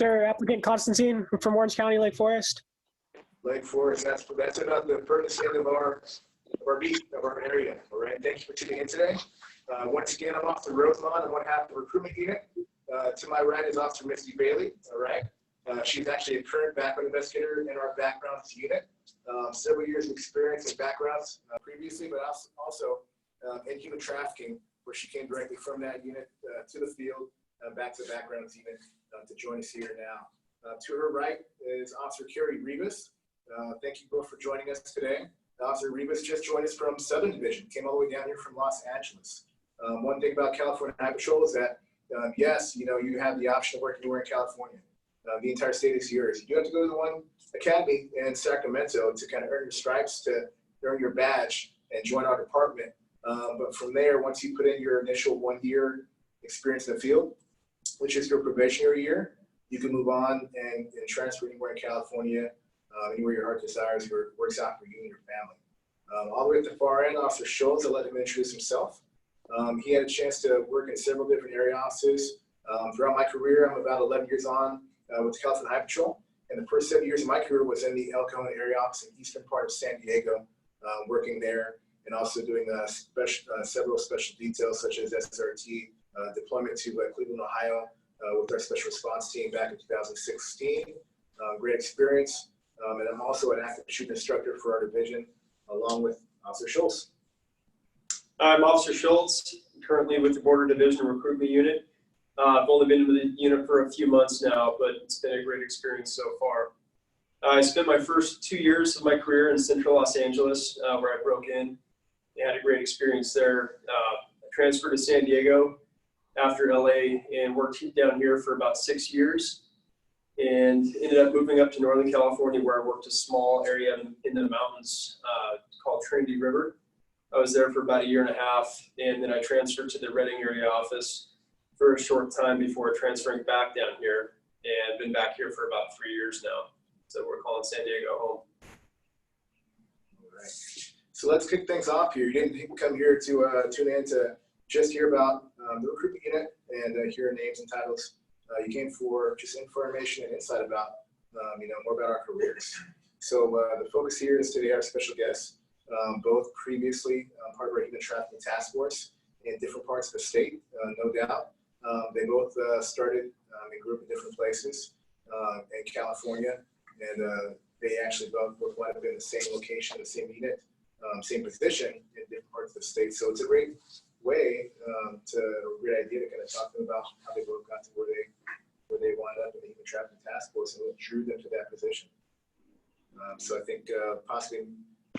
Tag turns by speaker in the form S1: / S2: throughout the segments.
S1: Officer Applicant Constantine from Orange County, Lake Forest.
S2: Lake Forest, that's about the furthest end of our beat of our area. All right, thank you for tuning in today. Once again, I'm Officer Rosemont. I'm one half of the recruitment unit. To my right is Officer Misty Bailey. All right, she's actually a current background investigator in our backgrounds unit. Several years of experience and backgrounds previously, but also in human trafficking, where she came directly from that unit to the field, back to the backgrounds unit to join us here now. To her right is Officer Carrie Rivas. Thank you both for joining us today. Officer Rivas just joined us from Southern Division, came all the way down here from Los Angeles. One thing about California Highway Patrol is that, yes, you have the option of working anywhere in California. The entire state is yours. You have to go to the one academy in Sacramento to kind of earn your stripes, to earn your badge and join our department. But from there, once you put in your initial 1 year experience in the field, which is your probationary year, you can move on and transfer anywhere in California, anywhere your heart desires, or works out for you and your family. All the way at the far end, Officer Schultz, I'll let him introduce himself. He had a chance to work in several different area offices. Throughout my career, I'm about 11 years on with the California Highway Patrol. And the first 7 years of my career was in the El Cajon area office in the eastern part of San Diego, working there and also doing several special details such as SRT, deployment to Cleveland, Ohio with our special response team back in 2016. Great experience. And I'm also an active shooting instructor for our division, along with Officer Schultz.
S3: I'm Officer Schultz, currently with the Border Division Recruitment Unit. I've only been with the unit for a few months now, but it's been a great experience so far. I spent my first 2 years of my career in central Los Angeles, where I broke in. I had a great experience there. I transferred to San Diego after LA and worked down here for about 6 years, and ended up moving up to Northern California, where I worked a small area in the mountains called Trinity River. I was there for about 1.5 years, and then I transferred to the Redding area office for a short time before transferring back down here, and been back here for about 3 years now. So we're calling San Diego home.
S2: All right. So let's kick things off here. You didn't come here to tune in to just hear about the recruitment unit and hear names and titles. You came for just information and insight about, more about our careers. So the focus here is today our special guests, both previously part of our Human Trafficking Task Force in different parts of the state, no doubt. They both started and grew up in different places in California, and they actually both wound up in the same location, the same unit, same position in different parts of the state. So it's a great way, a great idea to kind of talk to them about how they both got to where they wound up in the Human Trafficking Task Force and what drew them to that position. So I think possibly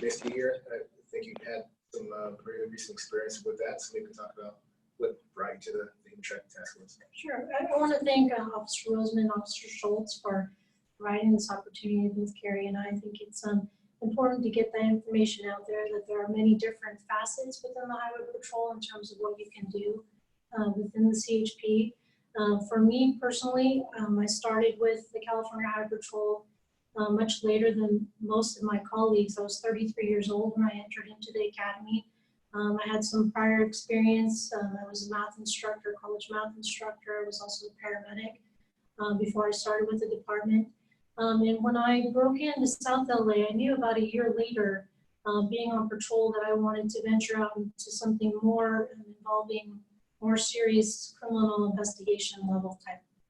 S2: Misty here, I think you had some very recent experience with that, so maybe we can talk about what brought you to the Human Trafficking Task Force.
S4: Sure. I want to thank Officer Roseman and Officer Schultz for providing this opportunity with Carrie and I. think it's important to get that information out there, that there are many different facets within the Highway Patrol in terms of what you can do within the CHP. For me personally, I started with the California Highway Patrol much later than most of my colleagues. I was 33 years old when I entered into the academy. I had some prior experience. I was a math instructor, college math instructor. I was also a paramedic before I started with the department. And when I broke into South LA, I knew about 1 year later, being on patrol, that I wanted to venture out into something more involving more serious criminal investigation level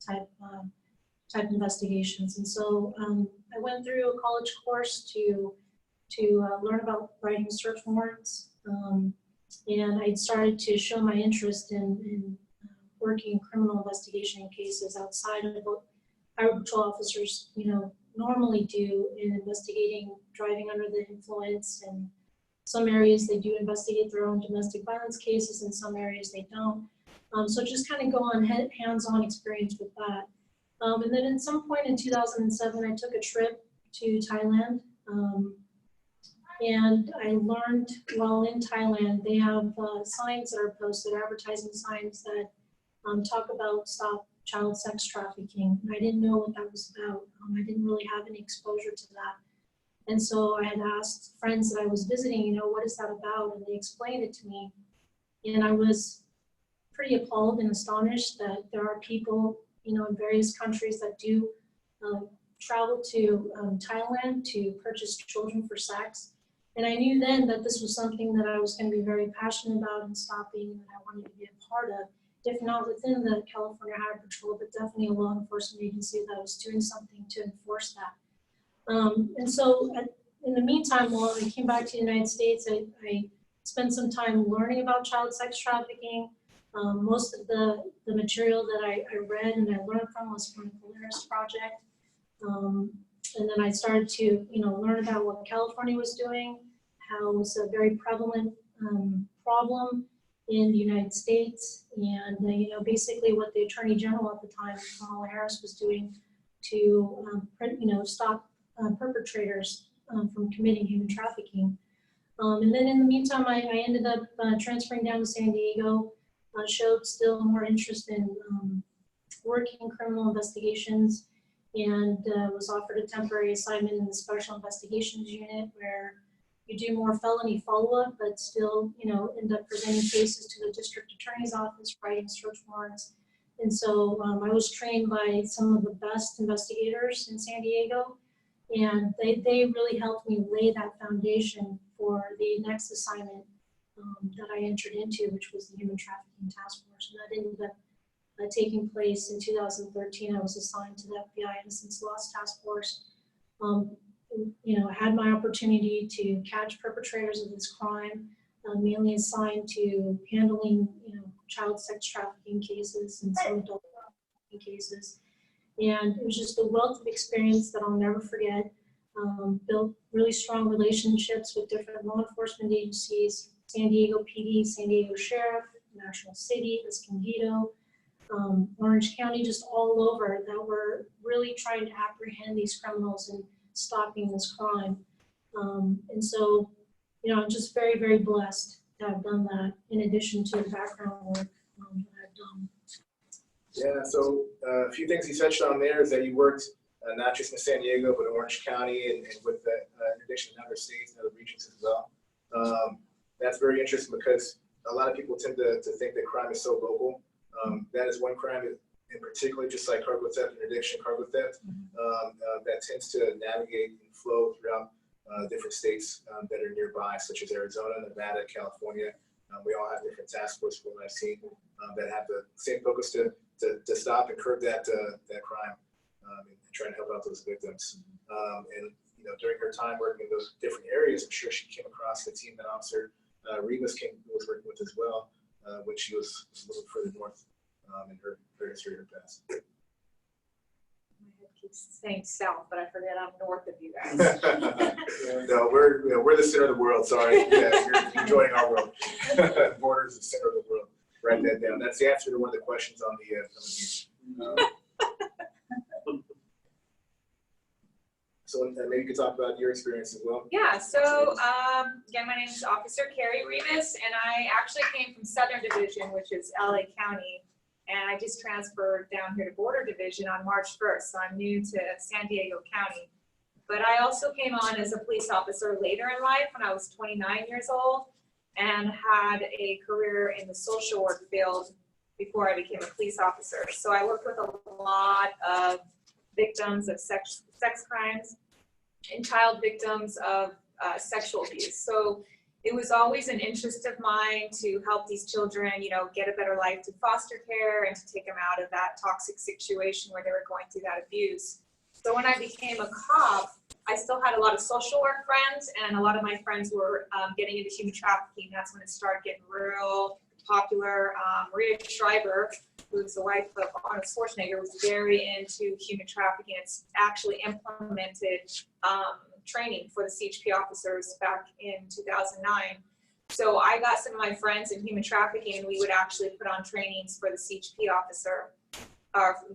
S4: type investigations. And so I went through a college course to learn about writing search warrants, and I started to show my interest in working criminal investigation cases outside of what Highway Patrol officers, normally do in investigating driving under the influence. And some areas they do investigate their own domestic violence cases, in some areas they don't. So just kind of go on hands-on experience with that. And then at some point in 2007, I took a trip to Thailand. And I learned while in Thailand, they have signs that are posted, advertising signs that talk about stop child sex trafficking. And I didn't know what that was about. I didn't really have any exposure to that. And so I had asked friends that I was visiting, what is that about? And they explained it to me. And I was pretty appalled and astonished that there are people in various countries that do travel to Thailand to purchase children for sex. And I knew then that this was something that I was going to be very passionate about and stopping, and I wanted to be a part of, if not within the California Highway Patrol, but definitely a law enforcement agency that was doing something to enforce that. And so in the meantime, while I came back to the United States, I spent some time learning about child sex trafficking. Most of the material that I read and I learned from was from the Polaris Project. And then I started to, learn about what California was doing, how it was a very prevalent problem in the United States, and basically what the Attorney General at the time, Kamala Harris, was doing to stop perpetrators from committing human trafficking. And then in the meantime, I ended up transferring down to San Diego. Showed still more interest in working in criminal investigations, and was offered a temporary assignment in the Special Investigations Unit, where you do more felony follow-up, but still, end up presenting cases to the District Attorney's Office, writing search warrants. And so I was trained by some of the best investigators in San Diego, and they really helped me lay that foundation for the next assignment that I entered into, which was the Human Trafficking Task Force. And that ended up taking place in 2013. I was assigned to the FBI Innocence Loss Task Force. I had my opportunity to catch perpetrators of this crime, mainly assigned to handling, child sex trafficking cases and some adult trafficking cases. And it was just a wealth of experience that I'll never forget. Built really strong relationships with different law enforcement agencies, San Diego PD, San Diego Sheriff, National City, Escondido, Orange County, just all over, that were really trying to apprehend these criminals and stopping this crime. And so, I'm just very, very blessed to have done that, in addition to the background work that I've done.
S2: Yeah, so a few things you touched on there is that you worked not just in San Diego, but Orange County, and with the, in addition to other states and other regions as well. That's very interesting because a lot of people tend to think that crime is so local. That is one crime in particular, just like cargo theft and addiction, cargo theft, that tends to navigate and flow throughout different states that are nearby, such as Arizona, Nevada, California. We all have different task forces from what I've seen that have the same focus to stop and curb that crime and try to help out those victims. And during her time working in those different areas, I'm sure she came across the team that Officer Rivas was working with as well when she was a little further north in her history of her past.
S5: My head keeps saying south, but I forget I'm north of you guys.
S2: No, we're the center of the world. Sorry, yeah, you're joining our world. Border is the center of the world. Write that down. That's the answer to one of the questions on the. So maybe you could talk about your experience as well.
S5: Yeah, so again, my name is Officer Carrie Rivas, and I actually came from Southern Division, which is LA County, and I just transferred down here to Border Division on March 1st, so I'm new to San Diego County. But I also came on as a police officer later in life when I was 29 years old and had a career in the social work field before I became a police officer. So I worked with a lot of victims of sex crimes and child victims of sexual abuse. So it was always an interest of mine to help these children, get a better life through foster care and to take them out of that toxic situation where they were going through that abuse. So when I became a cop, I still had a lot of social work friends, and a lot of my friends were getting into human trafficking. That's when it started getting real popular. Maria Shriver, who's the wife of Arnold Schwarzenegger, was very into human trafficking. It's actually implemented training for the CHP officers back in 2009. So I got some of my friends in human trafficking, and we would actually put on trainings for the CHP officer,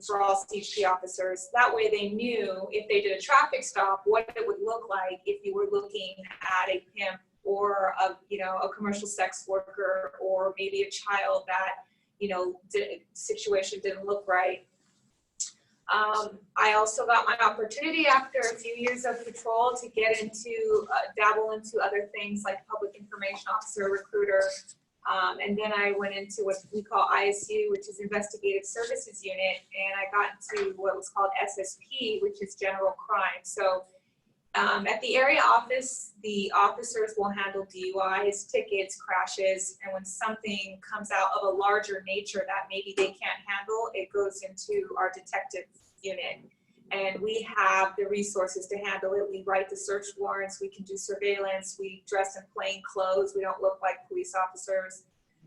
S5: for all CHP officers. That way they knew if they did a traffic stop, what it would look like if you were looking at a pimp or a commercial sex worker, or maybe a child that, the situation didn't look right. I also got my opportunity after a few years of patrol to get into, dabble into other things like public information officer, recruiter, And then I went into what we call ISU, which is Investigative Services Unit, and I got into what was called SSP, which is General Crime. So at the area office, the officers will handle DUIs, tickets, crashes, and when something comes out of a larger nature that maybe they can't handle, it goes into our detective unit. And we have the resources to handle it. We write the search warrants, we can do surveillance, we dress in plain clothes, we don't look like police officers.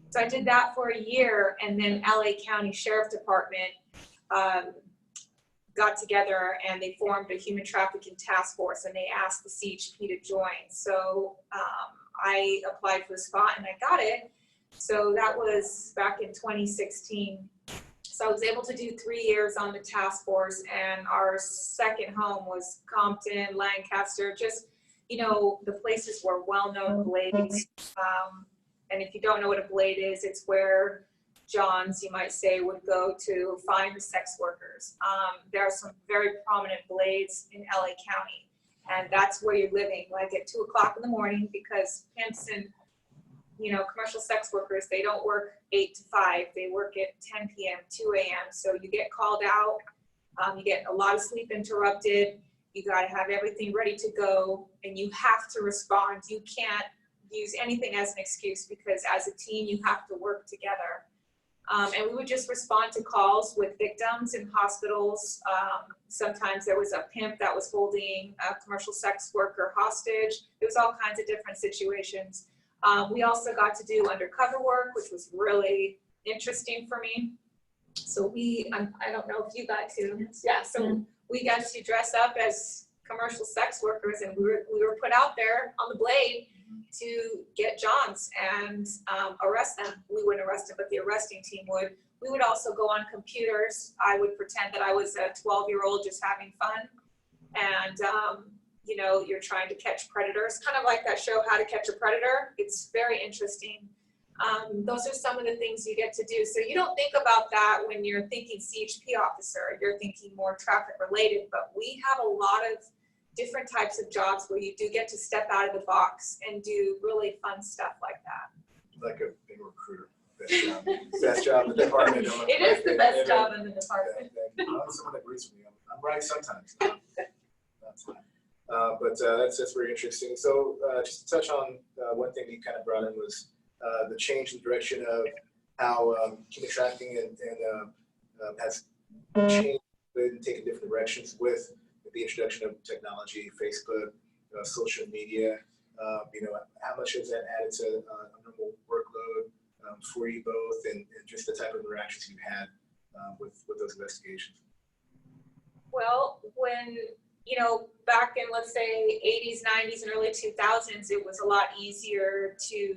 S5: So I did that for a year, and then LA County Sheriff Department got together and they formed a Human Trafficking Task Force, and they asked the CHP to join. So I applied for the spot and I got it. So that was back in 2016. So I was able to do 3 years on the task force, and our second home was Compton, Lancaster, just, you know, the places were well-known blades. And if you don't know what a blade is, it's where Johns, you might say, would go to find the sex workers. There are some very prominent blades in LA County, and that's where you're living, like at 2 o'clock in the morning, because pimps and, you know, commercial sex workers, they don't work 8 to 5, they work at 10 p.m., 2 a.m. So you get called out, you get a lot of sleep interrupted, you gotta have everything ready to go, and you have to respond. You can't use anything as an excuse, because as a team, you have to work together. And we would just respond to calls with victims in hospitals. Sometimes there was a pimp that was holding a commercial sex worker hostage. There was all kinds of different situations. We also got to do undercover work, which was really interesting for me. So I don't know if you got to, yeah, so we got to dress up as commercial sex workers, and we were put out there on the blade to get Johns and arrest them. We wouldn't arrest them, but the arresting team would. We would also go on computers. I would pretend that I was a 12-year-old just having fun. And, you know, you're trying to catch predators, kind of like that show, How to Catch a Predator. It's very interesting. Those are some of the things you get to do. So you don't think about that when you're thinking CHP officer. You're thinking more traffic related, but we have a lot of different types of jobs where you do get to step out of the box and do really fun stuff like that.
S2: Like a big recruiter. Best job in the department.
S5: It is the best job in the department.
S2: Someone that agrees with me. I'm right sometimes. But that's very interesting. So just to touch on one thing you kind of brought in was the change in direction of how human trafficking has changed and taken different directions with the introduction of technology, Facebook, social media. You know, how much has that added to a normal workload for you both, and just the type of interactions you had with those investigations?
S5: Well, when, you know, back in, let's say, 80s, 90s, and early 2000s, it was a lot easier to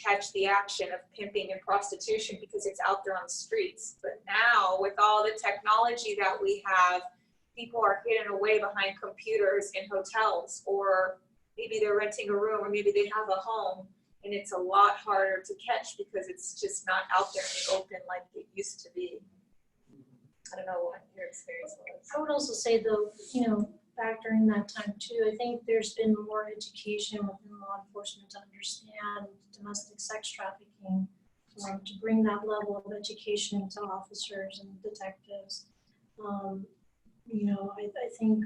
S5: catch the action of pimping and prostitution because it's out there on the streets. But now, with all the technology that we have, people are hidden away behind computers in hotels, or maybe they're renting a room, or maybe they have a home, and it's a lot harder to catch because it's just not out there in the open like it used to be. I don't know what your experience was.
S4: I would also say, though, you know, back during that time too, I think there's been more education within law enforcement to understand domestic sex trafficking, to bring that level of education to officers and detectives. You know, I think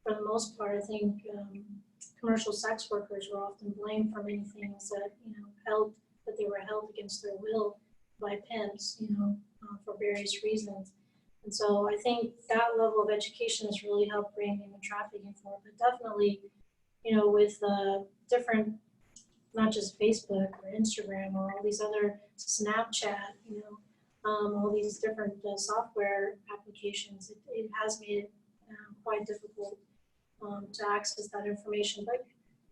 S4: for the most part, I think commercial sex workers were often blamed for many things that, you know, that they were held against their will by pimps, you know, for various reasons. And so I think that level of education has really helped bring human trafficking forward. But definitely, you know, with different, not just Facebook or Instagram or all these other, Snapchat, you know, all these different software applications, it has made it quite difficult to access that information, but,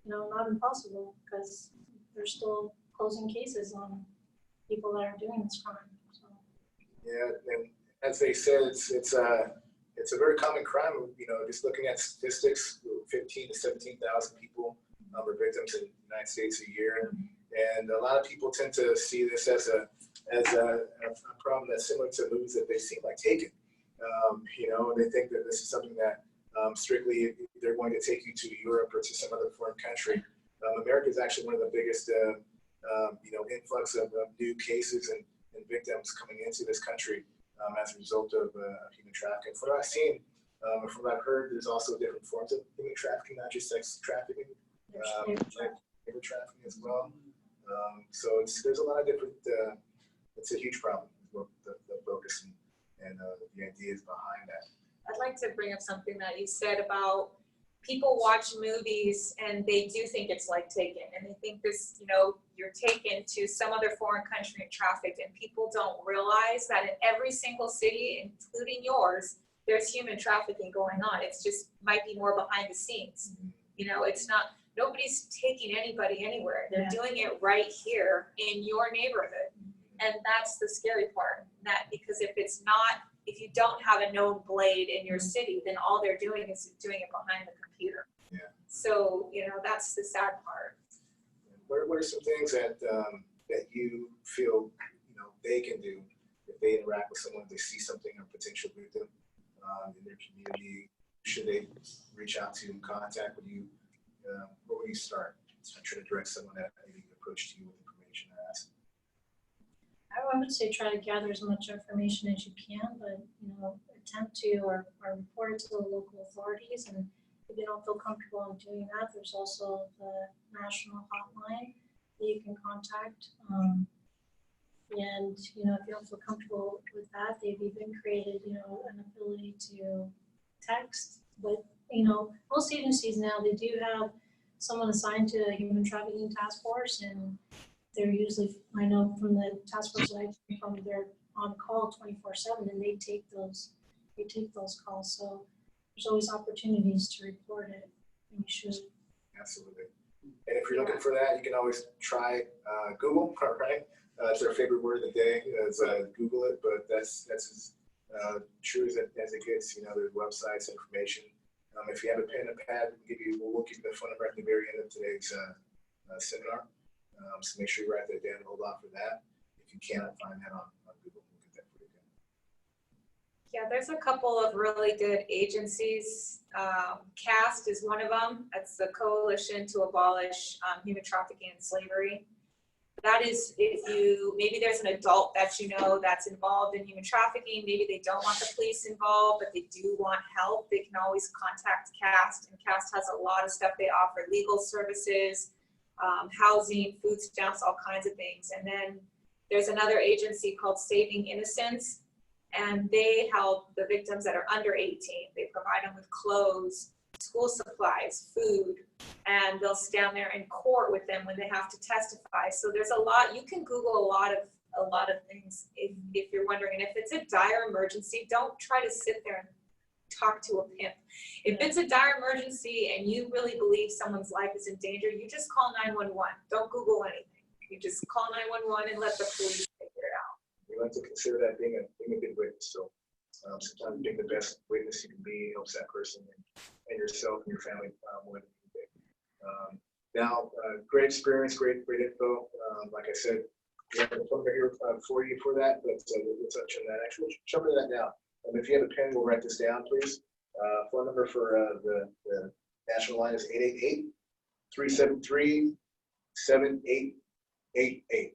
S4: you know, not impossible, because there's still closing cases on people that are doing this crime. So. Yeah,
S2: and as they said, it's a very common crime. You know, just looking at statistics, 15 to 17,000 people are victims in the United States a year, and a lot of people tend to see this as a problem that's similar to movies that they seem like Taken. You know, and they think that this is something that strictly they're going to take you to Europe or to some other foreign country. America is actually one of the biggest influx of new cases and victims coming into this country as a result of human trafficking. From what I've seen, and from what I've heard, there's also different forms of human trafficking, not just sex trafficking, like labor trafficking as well. So there's a lot of different. It's a huge problem. The focus and the ideas behind that.
S5: I'd like to bring up something that you said about people watch movies and they do think it's like Taken, and they think this, you're taken to some other foreign country and trafficked, and people don't realize that in every single city, including yours, there's human trafficking going on. It's just might be more behind the scenes. It's not, nobody's taking anybody anywhere. They're doing it right here in your neighborhood. And that's the scary part, because if you don't have a known blade in your city, then all they're doing is doing it behind the computer.
S2: Yeah.
S5: So, that's the sad part.
S2: What are some things that you feel, they can do if they interact with someone, they see something or potential victim in their community? Should they reach out to contact with you? Where would you start? I'm trying to direct someone that maybe approached you with information or ask.
S4: I would say try to gather as much information as you can, but attempt to or report it to the local authorities. And if you don't feel comfortable in doing that, there's also the National Hotline that you can contact. And if you don't feel comfortable with that, they've even created an ability to text. But most agencies now, they do have someone assigned to the Human Trafficking Task Force, and they're usually, I know from the task force that I came from, they're on call 24/7, and they take those calls. So there's always opportunities to report it, and you should.
S2: Absolutely. And if you're looking for that, you can always try Google, right? It's our favorite word of the day, is Google it, but that's as true as it gets. There's websites, information. If you have a pen and pad, we'll give you the phone number at the very end of today's seminar. So make sure you write that down and hold on for that. If you cannot find that on Google, we'll get that for you.
S5: Yeah, there's a couple of really good agencies. CAST is one of them. That's the Coalition to Abolish Human Trafficking and Slavery. That is, maybe there's an adult that that's involved in human trafficking. Maybe they don't want the police involved, but they do want help. They can always contact CAST, and CAST has a lot of stuff. They offer legal services, housing, food stamps, all kinds of things. And then there's another agency called Saving Innocence, and they help the victims that are under 18. They provide them with clothes, school supplies, food, and they'll stand there in court with them when they have to testify. So there's a lot. You can Google a lot of things if you're wondering. And if it's a dire emergency, don't try to sit there and talk to a pimp. If it's a dire emergency and you really believe someone's life is in danger, you just call 911. Don't Google anything. You just call 911 and let the police figure it out.
S2: We like to consider that being a good witness. So sometimes being the best witness you can be helps that person and yourself and your family more than anything. Now, great experience, great info. Like I said, we have a phone number here for you for that, but we'll touch on that. Actually, we'll jump into that now. If you have a pen, we'll write this down, please. Phone number for the national line is 888-373-7888.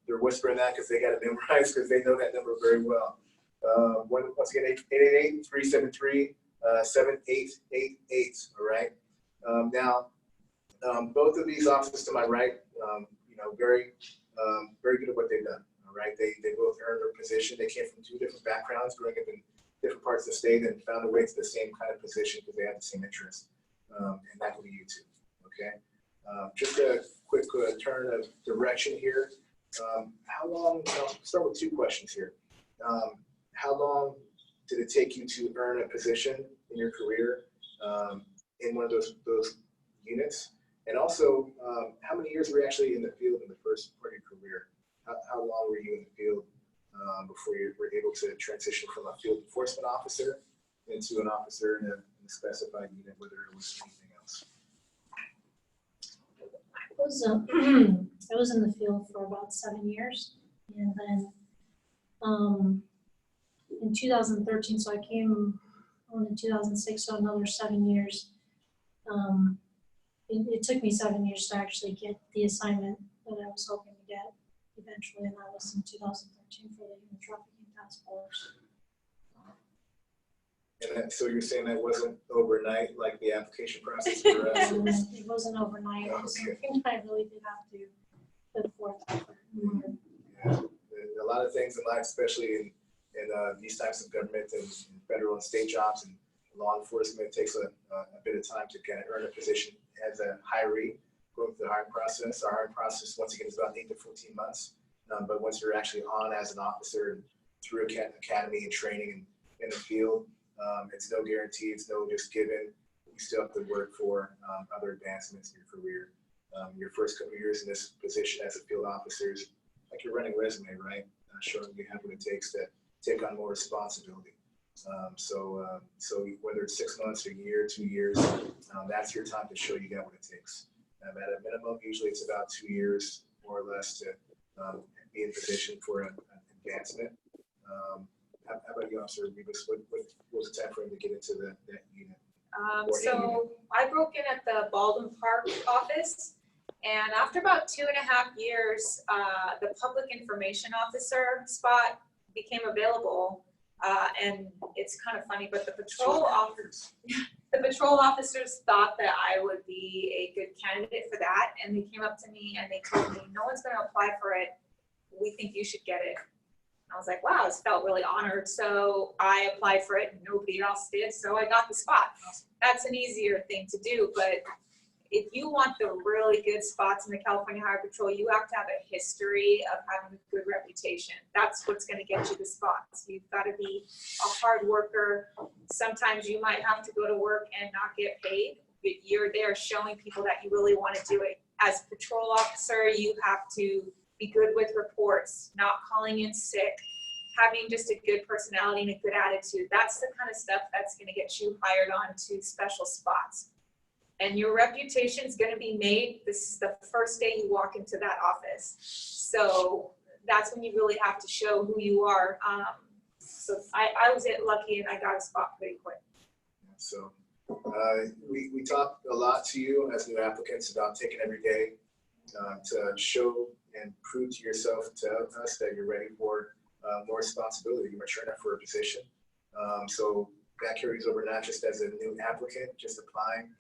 S2: They're whispering that because they got it memorized because they know that number very well. Once again, 888-373-7888. All right. Now, both of these officers to my right, very good at what they've done. All right. They both earned their position. They came from two different backgrounds, growing up in different parts of the state, and found a way to the same kind of position because they had the same interests. And that will be you too. Okay. Just a quick turn of direction here. How long? I'll start with two questions here. How long did it take you to earn a position in your career in one of those units? And also, how many years were you actually in the field in the first part of your career? How long were you in the field before you were able to transition from a field enforcement officer into an officer in a specified unit, whether it was anything else?
S4: I was in the field for about 7 years, and then in 2013, so I came on in 2006, so another 7 years. It took me 7 years to actually get the assignment that I was hoping to get eventually, and that was in 2013 for the Human Trafficking Task Force.
S2: And then, so you're saying that wasn't overnight, like the application process for us?
S4: It wasn't overnight. It was something I really did have to put forth effort.
S2: Yeah. A lot of things in life, especially in these types of government and federal and state jobs and law enforcement, it takes a bit of time to kind of earn a position as a hiree going through the hiring process. Our hiring process, once again, is about 8 to 14 months. But once you're actually on as an officer and through academy and training in the field, it's no guarantee, it's no just given. You still have to work for other advancements in your career. Your first couple of years in this position as a field officer is like you're running a resume, right? Showing you have what it takes to take on more responsibility. So whether it's 6 months, a year, 2 years, that's your time to show you got what it takes. At a minimum, usually it's about 2 years, more or less, to be in position for an advancement. How about you, Officer Rivas? What was the time frame to get into that unit?
S5: So I broke in at the Baldwin Park office, and after about 2.5 years, the public information officer spot became available. And it's kind of funny, but the patrol officers thought that I would be a good candidate for that, and they came up to me and they told me, "No one's going to apply for it. We think you should get it." I was like, wow, I felt really honored. So I applied for it and nobody else did. So I got the spot. That's an easier thing to do. But if you want the really good spots in the California Highway Patrol, you have to have a history of having a good reputation. That's what's going to get you the spots. You've got to be a hard worker. Sometimes you might have to go to work and not get paid, but you're there showing people that you really want to do it. As a patrol officer, you have to be good with reports, not calling in sick, having just a good personality and a good attitude. That's the kind of stuff that's going to get you hired on to special spots. And your reputation is going to be made the first day you walk into that office. So that's when you really have to show who you are. So I was lucky and I got a spot pretty quick.
S2: So we talk a lot to you as new applicants about taking every day to show and prove to yourself, to us, that you're ready for more responsibility. You're mature enough for a position. So that carries over not just as a new applicant, just applying,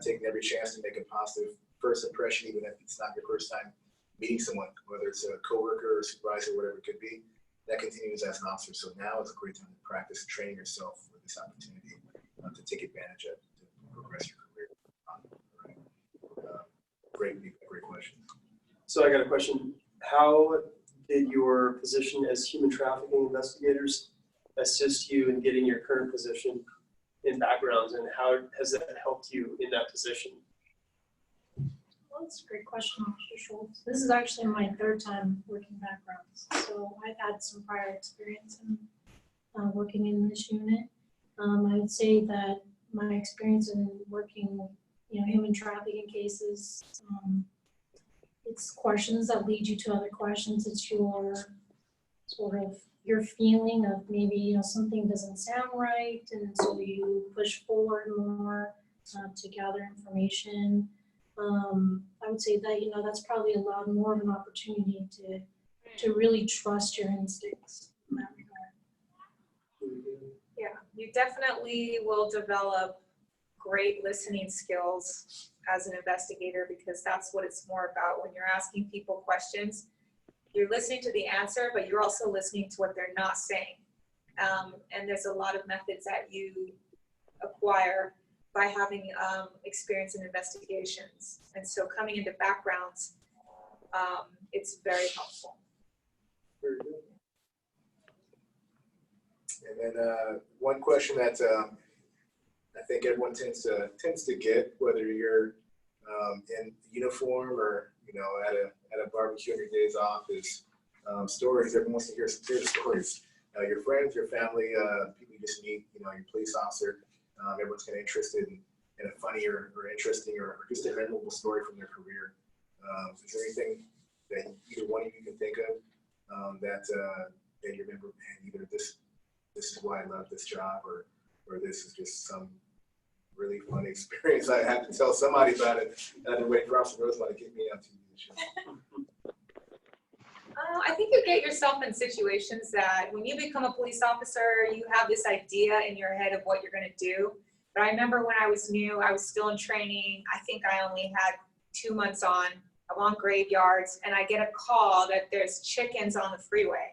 S2: taking every chance to make a positive first impression, even if it's not your first time meeting someone, whether it's a coworker or supervisor, whatever it could be. That continues as an officer. So now is a great time to practice and train yourself for this opportunity to take advantage of, to progress your career. Great question.
S3: So I got a question. How did your position as human trafficking investigators assist you in getting your current position in backgrounds, and how has that helped you in that position?
S4: Well, that's a great question, Officer Schultz. This is actually my 3rd time working backgrounds. So I've had some prior experience in working in this unit. I would say that my experience in working, human trafficking cases, it's questions that lead you to other questions. It's your sort of your feeling of maybe something doesn't sound right, and so you push forward more to gather information. I would say that that's probably allowed more of an opportunity to really trust your instincts in that regard.
S5: Yeah, you definitely will develop great listening skills as an investigator, because that's what it's more about. When you're asking people questions, you're listening to the answer, but you're also listening to what they're not saying. And there's a lot of methods that you acquire by having experience in investigations. And so coming into backgrounds, it's very helpful.
S3: Very good.
S2: And then one question that I think everyone tends to get, whether you're in uniform or at a barbecue on your days off, is stories. Everyone wants to hear stories. Your friends, your family, people you just meet. Your police officer. Everyone's kind of interested in a funny or interesting or just a memorable story from their career. Is there anything that either one of you can think of that you remember? Man, either this is why I love this job, or this is just some really funny experience I have to tell somebody about it. I've been waiting for Officer Rosemont to get me on TV.
S5: I think you get yourself in situations that when you become a police officer, you have this idea in your head of what you're going to do. But I remember when I was new, I was still in training. I think I only had 2 months on. I'm on graveyards, and I get a call that there's chickens on the freeway.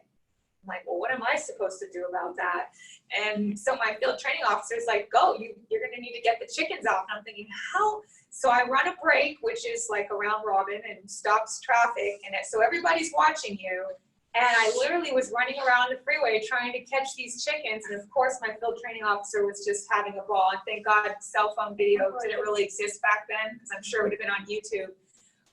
S5: I'm like, well, what am I supposed to do about that? And so my field training officer is like, go, you're going to need to get the chickens off. And I'm thinking, how? So I run a break, which is like a round robin and stops traffic. And so everybody's watching you. And I literally was running around the freeway trying to catch these chickens. And of course, my field training officer was just having a ball. And thank God cell phone video didn't really exist back then, because I'm sure it would have been on YouTube.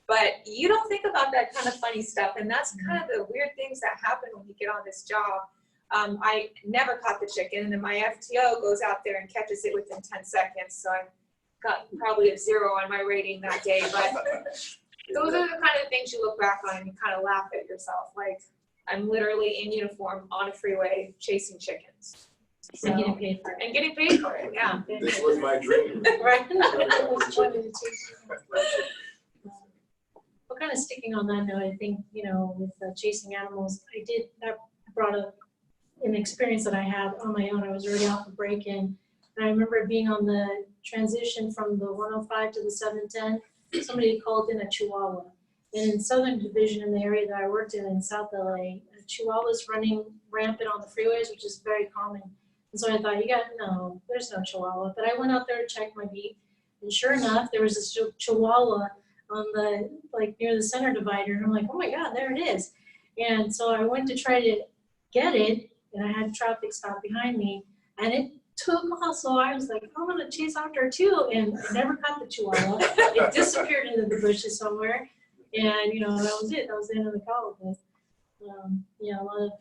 S5: But you don't think about that kind of funny stuff. And that's kind of the weird things that happen when you get on this job. I never caught the chicken, and then my FTO goes out there and catches it within 10 seconds. So I got probably a 0 on my rating that day. But those are the kind of things you look back on and you kind of laugh at yourself. Like, I'm literally in uniform on a freeway chasing chickens. So,
S4: And getting paid for it.
S5: and getting paid for it, yeah.
S2: This was my dream.
S5: Right.
S4: Well, kind of sticking on that note, I think, you know, with chasing animals, that brought up an experience that I had on my own. I was already off a break-in, and I remember being on the transition from the 105 to the 710. Somebody called in a Chihuahua. And in Southern Division, in the area that I worked in South LA, Chihuahuas running rampant on the freeways, which is very common. And so I thought, no, there's no Chihuahua. But I went out there to check my beat, and sure enough, there was this Chihuahua on the, like, near the center divider, and I'm like, oh my God, there it is. And so I went to try to get it, and I had traffic stop behind me, and it took off. So I was like, I'm gonna chase after it too, and I never caught the Chihuahua. It disappeared into the bushes somewhere, and you know, that was it. That was the end of the call. But yeah, a lot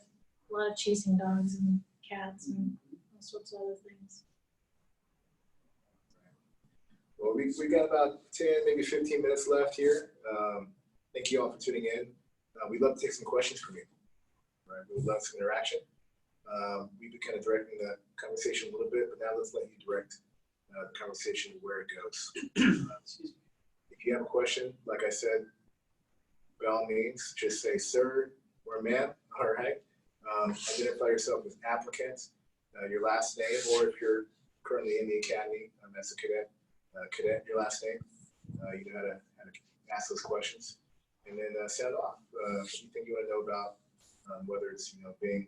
S4: of chasing dogs and cats and all sorts of other things.
S2: Well, we got about 10, maybe 15 minutes left here. Thank you all for tuning in. We'd love to take some questions from you. Right? We'd love some interaction. We've been kind of directing the conversation a little bit, but now let's let you direct the conversation where it goes. If you have a question, like I said, by all means, just say sir or ma'am, all right? Identify yourself as applicant, your last name, or if you're currently in the academy as a cadet, your last name. You know how to ask those questions, and then sound off. Anything you want to know about, whether it's being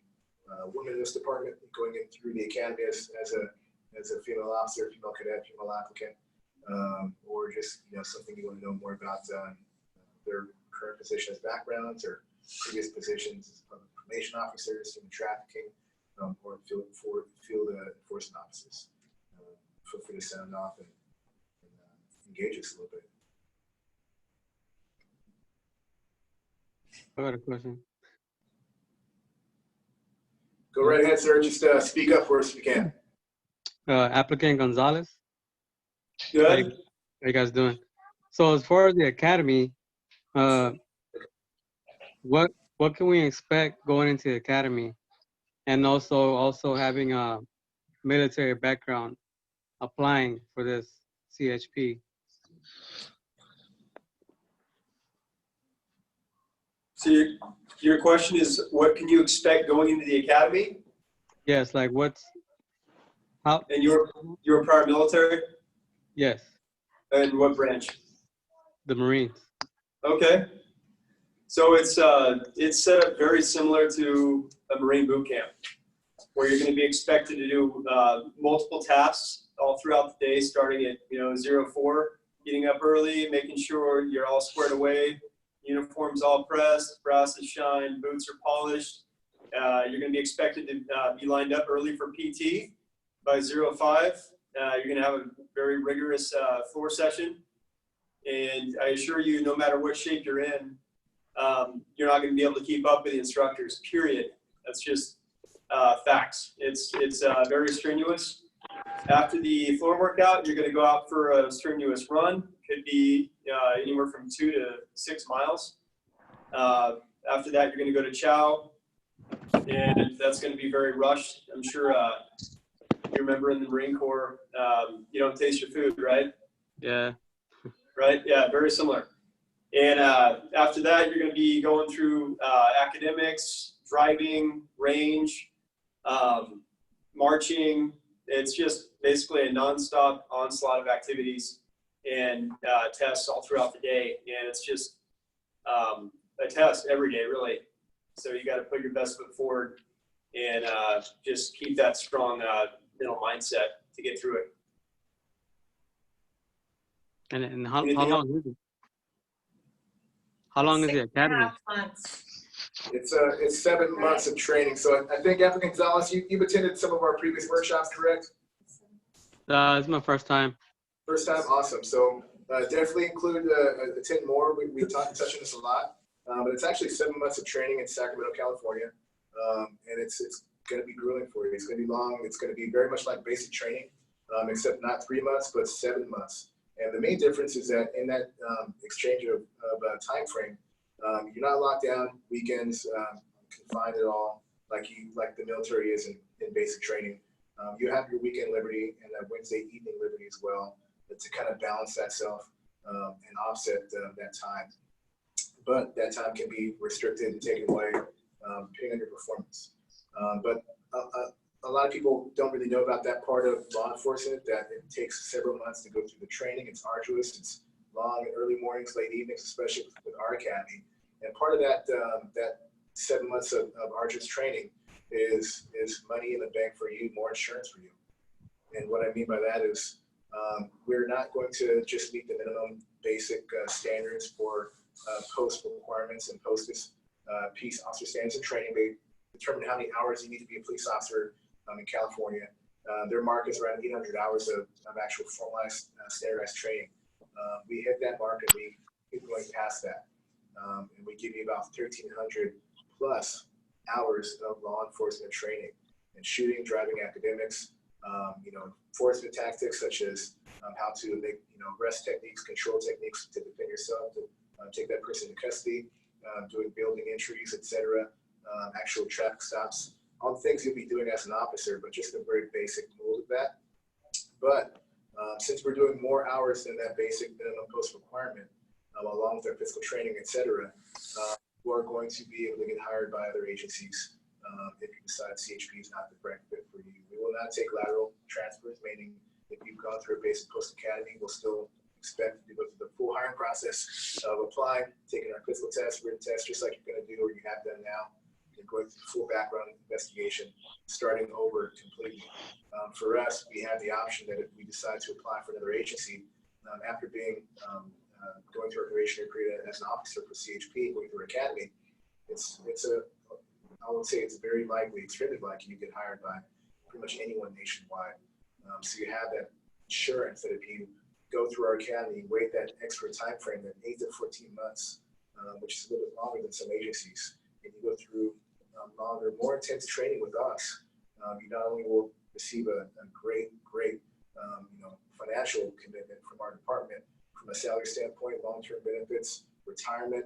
S2: a woman in this department, going in through the academy as a female officer, female cadet, female applicant, or just something you want to know more about their current position as backgrounds or previous positions as information officers, human trafficking, or field enforcement officers. Feel free to sound off and engage us a little bit.
S6: I got a question.
S2: Go right ahead, sir. Just speak up for us if you can.
S6: Applicant Gonzalez.
S3: Good.
S6: How you guys doing? So as far as the academy, what can we expect going into the academy, and also having a military background applying for this CHP?
S3: So your question is, what can you expect going into the academy?
S6: Yes, like how?
S3: And you're prior military?
S6: Yes,
S3: And what branch?
S6: the Marines.
S3: Okay. So it's set up very similar to a Marine boot camp, where you're going to be expected to do multiple tasks all throughout the day, starting at 04, getting up early, making sure you're all squared away, uniform's all pressed, brass is shined, boots are polished. You're going to be expected to be lined up early for PT by 05. You're going to have a very rigorous floor session, and I assure you, no matter what shape you're in, you're not going to be able to keep up with the instructors, period. That's just facts. It's very strenuous. After the floor workout, you're going to go out for a strenuous run. Could be anywhere from 2 to 6 miles. After that, you're going to go to chow, and that's going to be very rushed. I'm sure you remember in the Marine Corps, you don't taste your food, right?
S6: Yeah.
S3: Right? Yeah, very similar. And after that, you're going to be going through academics, driving, range, marching. It's just basically a nonstop onslaught of activities and tests all throughout the day. And it's just a test every day, really. So you got to put your best foot forward and just keep that strong mental mindset to get through it.
S6: And how long is it? How long is the academy?
S5: 6.5 months.
S2: It's 7 months of training. So I think Applicant Gonzalez, you've attended some of our previous workshops, correct?
S6: It's my first time.
S2: First time, awesome. So definitely attend more. We touch on this a lot, but it's actually 7 months of training in Sacramento, California, and it's going to be grueling for you. It's going to be long. It's going to be very much like basic training, except not 3 months, but 7 months. And the main difference is that in that exchange of time frame, you're not locked down weekends, confined at all, like the military is in basic training. You have your weekend liberty and that Wednesday evening liberty as well, to kind of balance that self and offset that time. But that time can be restricted and taken away depending on your performance. But a lot of people don't really know about that part of law enforcement, that it takes several months to go through the training. It's arduous. It's long, early mornings, late evenings, especially with our academy. And part of that 7 months of arduous training is money in the bank for you, more insurance for you. And what I mean by that is we're not going to just meet the minimum basic standards for post requirements and post peace officer standards and training. They determine how many hours you need to be a police officer in California. Their mark is around 800 hours of actual formalized, standardized training. We hit that mark and we keep going past that. And we give you about 1,300 plus hours of law enforcement training and shooting, driving academics, enforcement tactics such as how to make, arrest techniques, control techniques to defend yourself, to take that person into custody, doing building entries, etc., actual traffic stops, all the things you'll be doing as an officer, but just a very basic mold of that. But since we're doing more hours than that basic minimum post requirement, along with our physical training, etc., we're going to be able to get hired by other agencies if you decide CHP is not the correct fit for you. We will not take lateral transfers, meaning if you've gone through a basic post academy, we'll still expect you to go through the full hiring process of applying, taking our physical test, written test, just like you're going to do or you have done now, and going through full background investigation, starting over completely. For us, we have the option that if we decide to apply for another agency, after being going through our probationary period as an officer for CHP, going through academy, I would say it's very likely, extremely likely, you get hired by pretty much anyone nationwide. So you have that assurance that if you go through our academy, wait that extra time frame, that 8 to 14 months, which is a little bit longer than some agencies, and you go through longer, more intense training with us, you not only will receive a great financial commitment from our department, from a salary standpoint, long-term benefits, retirement,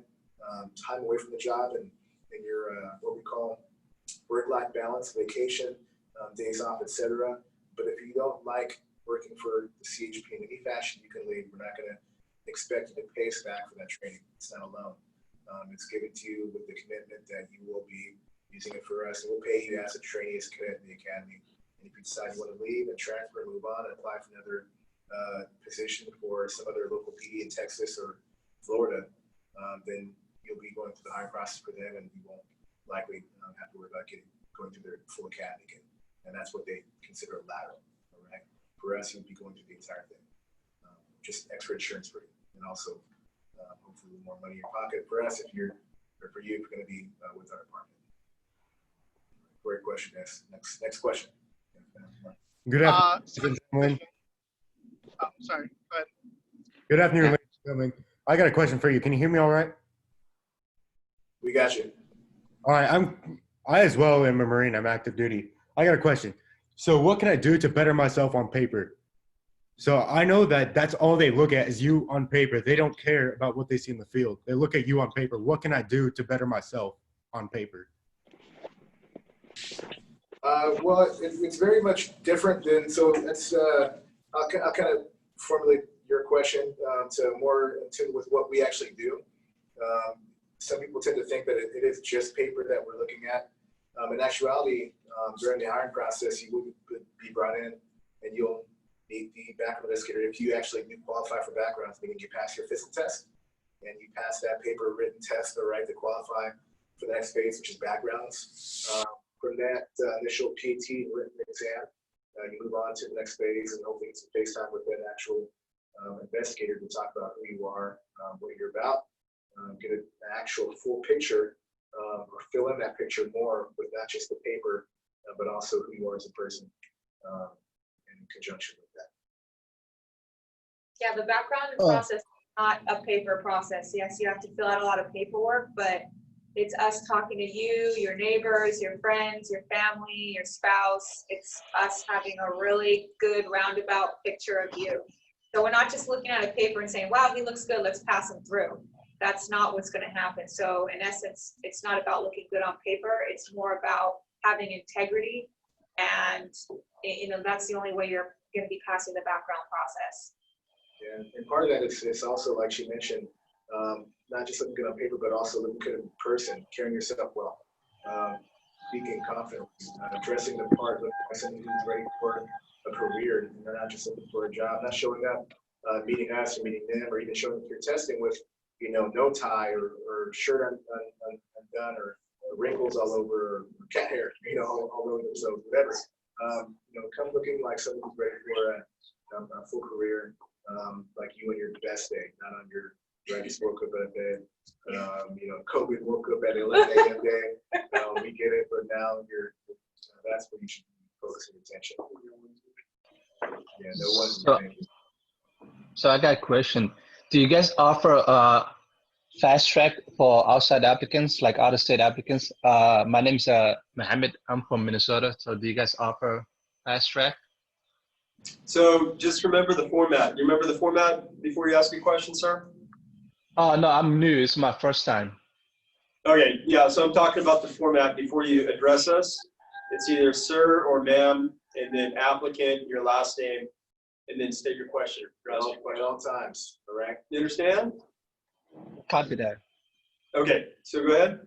S2: time away from the job, and your what we call work-life balance, vacation, days off, etc. But if you don't like working for the CHP in any fashion, you can leave. We're not going to expect you to pay us back for that training. It's not a loan. It's given to you with the commitment that you will be using it for us, and we'll pay you as a trainee, as a cadet in the academy. And if you decide you want to leave and transfer and move on and apply for another position for some other local PD in Texas or Florida, then you'll be going through the hiring process for them, and you won't likely have to worry about going through their full academy again. And that's what they consider a lateral. All right. For us, you'll be going through the entire thing, just extra insurance for you, and also hopefully more money in your pocket. For us, if you're going to be with our department. Great question. Next question.
S7: Good afternoon, gentlemen.
S8: Sorry, go ahead.
S7: Good afternoon, ladies and gentlemen. I got a question for you. Can you hear me all right?
S2: We got you.
S7: All right. I as well am a Marine. I'm active duty. I got a question. So what can I do to better myself on paper? So I know that that's all they look at is you on paper. They don't care about what they see in the field. They look at you on paper. What can I do to better myself on paper?
S2: Well, it's very much different than, so that's, I'll kind of formulate your question to more in tune with what we actually do. Some people tend to think that it is just paper that we're looking at. In actuality, during the hiring process, you will be brought in and you'll meet the background investigator if you actually do qualify for backgrounds, meaning you pass your physical test and you pass that paper written test, all right, to qualify for the next phase, which is backgrounds. From that initial PAT written exam, you move on to the next phase, and hopefully it's a FaceTime with an actual investigator to talk about who you are, what you're about, get an actual full picture, or fill in that picture more with not just the paper, but also who you are as a person in conjunction with that.
S5: Yeah, the background process is not a paper process. Yes, you have to fill out a lot of paperwork, but it's us talking to you, your neighbors, your friends, your family, your spouse. It's us having a really good roundabout picture of you. So we're not just looking at a paper and saying, wow, he looks good, let's pass him through. That's not what's going to happen. So in essence, it's not about looking good on paper. It's more about having integrity. And, you know, that's the only way you're going to be passing the background process.
S2: Yeah, and part of that is also, like she mentioned, not just looking good on paper, but also looking good in person, carrying yourself well, speaking confidence, dressing the part, looking like someone who's ready for a career. You're not just looking for a job, not showing up, meeting us or meeting them, or even showing up your testing with, you know, no tie or shirt undone or wrinkles all over, or cat hair, you know, all over themselves, whatever. You know, come looking like someone who's ready for a full career, like you on your best day, not on your I just woke up at bed. You know, COVID woke up at 11 a.m. day. We get it, but now that's where you should be focusing attention. Yeah, no one.
S9: So I got a question. Do you guys offer fast track for outside applicants, like out of state applicants? My name's Mohammed. I'm from Minnesota. So do you guys offer fast track?
S3: So just remember the format. You remember the format before you ask a question, sir?
S9: Oh, no, I'm new. It's my first time.
S3: Okay, yeah, so I'm talking about the format before you address us. It's either sir or ma'am, and then applicant, your last name, and then state your question.
S2: At all times, correct?
S3: You understand?
S9: Copy that.
S3: Okay, so go ahead.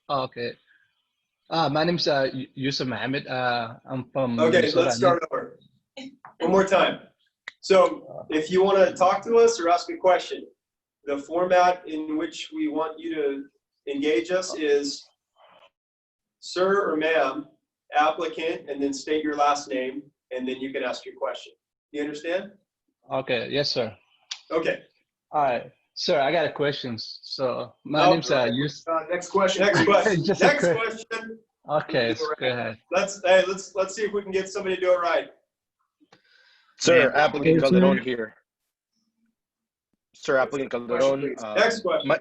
S9: Oh, okay. My name's Yusuf Mohammed. I'm from
S3: Okay,
S9: Minnesota.
S3: let's start over. One more time. So if you want to talk to us or ask a question, the format in which we want you to engage us is sir or ma'am, applicant, and then state your last name, and then you can ask your question. You understand?
S9: Okay, yes, sir.
S3: Okay.
S9: All right. Sir, I got a question. So my name's Yusuf.
S2: Next question.
S3: Next question.
S9: Just
S3: Next question.
S9: Okay, go ahead.
S3: Let's see if we can get somebody to do it right.
S10: Sir, applicant Calderon here. Sir, applicant Calderon.
S3: Next question.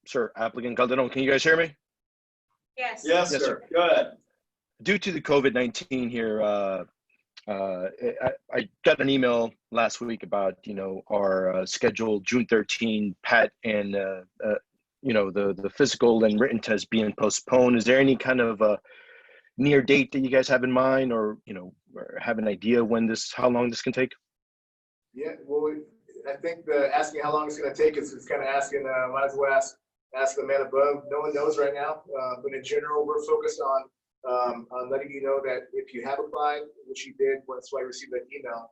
S10: Sir, applicant Calderon, can you guys hear me?
S5: Yes.
S3: Yes, sir. Go ahead.
S10: Due to the COVID-19 here, I got an email last week about, you know, our scheduled June 13 PAT and, you know, the physical and written test being postponed. Is there any kind of near date that you guys have in mind, or, you know, or have an idea when how long this can take?
S2: Yeah, well, I think asking how long it's going to take is kind of asking, might as well ask the man above. No one knows right now, but in general, we're focused on letting you know that if you have applied, which you did, that's why you received that email,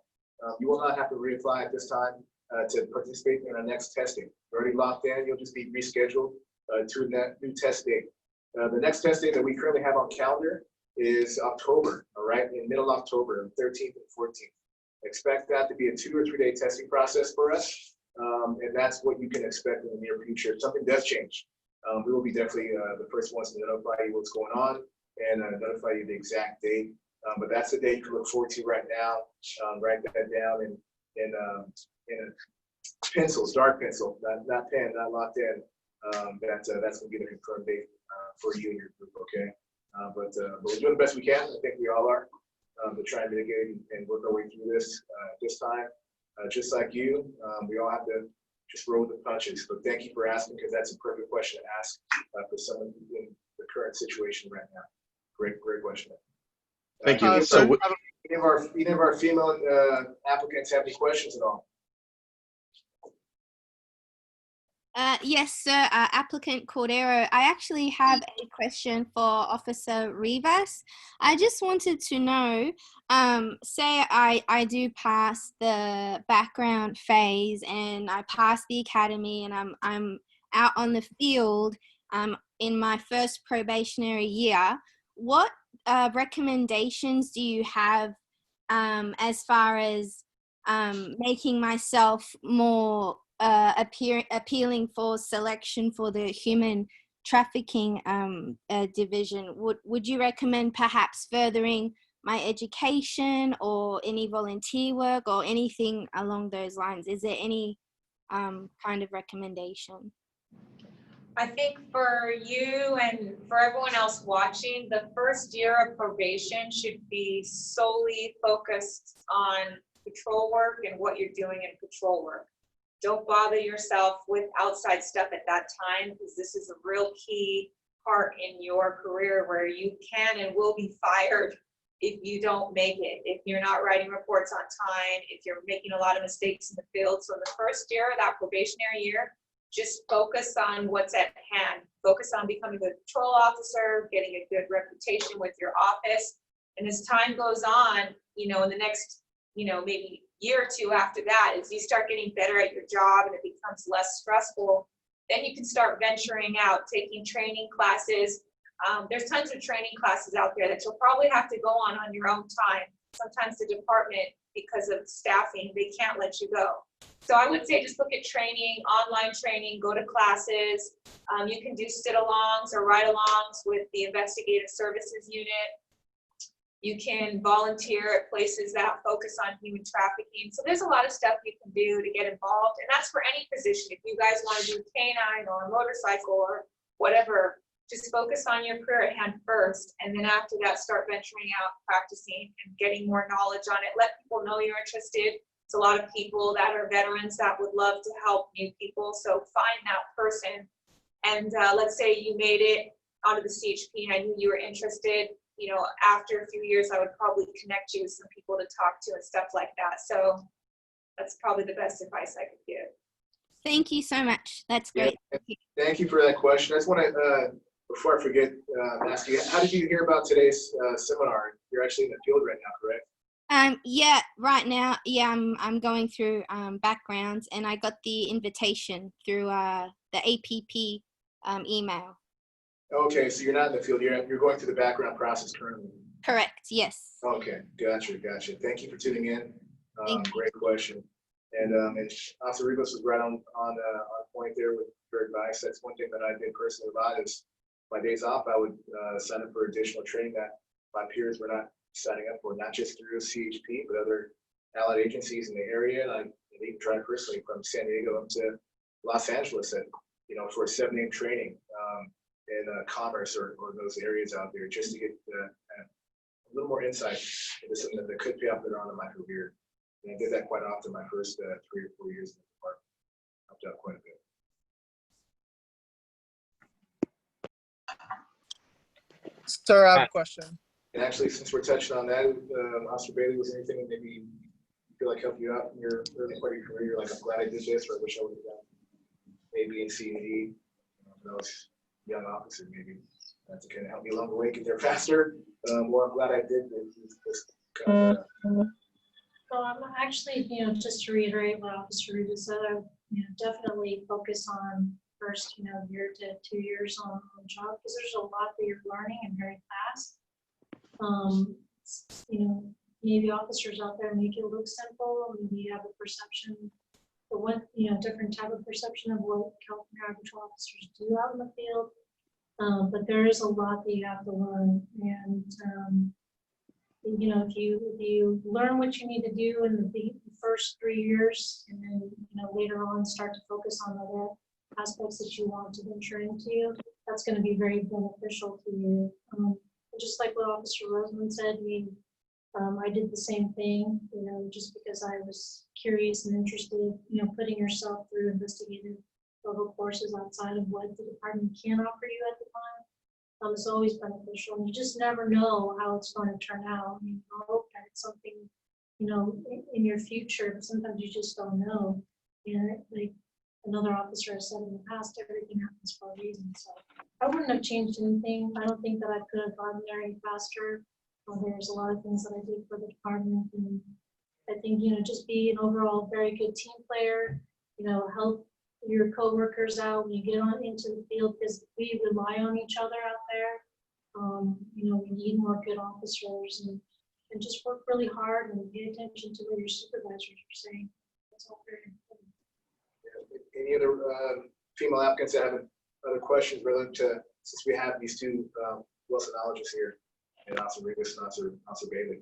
S2: you will not have to reapply at this time to participate in our next testing. We're already locked in. You'll just be rescheduled to that new test date. The next test date that we currently have on calendar is October, all right, in middle October, 13th and 14th. Expect that to be a 2 or 3 day testing process for us, and that's what you can expect in the near future. If something does change, we will be definitely the first ones to notify you what's going on and notify you the exact date. But that's the date you can look forward to right now. Write that down in pencils, dark pencil, not pen, not locked in. That's going to be the confirmed date for you and your group, okay? But we're doing the best we can. I think we all are. To try and mitigate and work our way through this time. Just like you, we all have to just roll with the punches. But thank you for asking, because that's a perfect question to ask for someone in the current situation right now. Great question.
S10: Thank you.
S2: Any of our female applicants have any questions at all?
S11: Yes, sir. Applicant Cordero. I actually have a question for Officer Rivas. I just wanted to know, say I do pass the background phase and I pass the academy and I'm out on the field in my first probationary year. What recommendations do you have as far as making myself more appealing for selection for the Human Trafficking Division? Would you recommend perhaps furthering my education or any volunteer work or anything along those lines? Is there any kind of recommendation?
S5: I think for you and for everyone else watching, the first year of probation should be solely focused on patrol work and what you're doing in patrol work. Don't bother yourself with outside stuff at that time, because this is a real key part in your career where you can and will be fired if you don't make it, if you're not writing reports on time, if you're making a lot of mistakes in the field. So the first year, that probationary year, just focus on what's at hand. Focus on becoming a patrol officer, getting a good reputation with your office. And as time goes on, in the next, maybe year or two after that, as you start getting better at your job and it becomes less stressful, then you can start venturing out, taking training classes. There's tons of training classes out there that you'll probably have to go on your own time. Sometimes the department, because of staffing, they can't let you go. So I would say just look at training, online training, go to classes. You can do sit-alongs or ride-alongs with the Investigative Services Unit. You can volunteer at places that focus on human trafficking. So there's a lot of stuff you can do to get involved. And that's for any position. If you guys want to do canine or a motorcycle or whatever, just focus on your career at hand first. And then after that, start venturing out, practicing and getting more knowledge on it. Let people know you're interested. It's a lot of people that are veterans that would love to help new people. So find that person. And let's say you made it onto the CHP and I knew you were interested. After a few years, I would probably connect you with some people to talk to and stuff like that. So that's probably the best advice I could give.
S11: Thank you so much. That's great.
S2: Yeah, thank you for that question. I just want to, before I forget, ask you, how did you hear about today's seminar? You're actually in the field right now, correct?
S11: Yeah, right now, yeah, I'm going through backgrounds, and I got the invitation through the APP email.
S2: Okay, so you're not in the field. You're going through the background process currently.
S11: Correct. Yes.
S2: Okay, gotcha. Thank you for tuning in. Great question. And Officer Rivas was right on point there with your advice. That's one thing that I did personally a lot is my days off, I would sign up for additional training that my peers were not signing up for, not just through CHP, but other allied agencies in the area. And I even tried personally from San Diego up to Los Angeles and, for a 7-day training in commerce or those areas out there, just to get a little more insight into something that could pay off later on in my career. And I did that quite often my first 3 or 4 years in the department. Helped out quite a bit.
S8: Sir, I have a question.
S2: And actually, since we're touching on that, Officer Bailey, was there anything that maybe you feel like helped you out in your early part of your career? You're like, I'm glad I did this, or I wish I would have done maybe in CED, when I was a young officer, maybe to kind of help me along the way, get there faster. Or I'm glad I did this kind of,
S4: Well, I'm actually, just to reiterate what Officer Rivas said, I definitely focus on first, year to 2 years on the job, because there's a lot that you're learning and very fast. Maybe officers out there make it look simple. Maybe you have a perception, but what, different type of perception of what California Highway Patrol officers do out in the field. But there is a lot that you have to learn, and if you learn what you need to do in the first 3 years, and then later on start to focus on other aspects that you want to venture into, that's going to be very beneficial to you. Just like what Officer Roseman said, I did the same thing, just because I was curious and interested, putting yourself through investigative level courses outside of what the department can offer you at the time. It's always beneficial. And you just never know how it's going to turn out. I hope that it's something, in your future, but sometimes you just don't know. And another officer has said in the past, everything happens for a reason. So I wouldn't have changed anything. I don't think that I could have gotten there any faster. There's a lot of things that I did for the department, and I think, just be an overall very good team player, help your coworkers out when you get on into the field, because we rely on each other out there. We need more good officers, and just work really hard and pay attention to what your supervisors are saying. That's all very important.
S2: Any other female applicants that have other questions relative to, since we have these two Wilsonologists here, and Officer Rivas and Officer Bailey?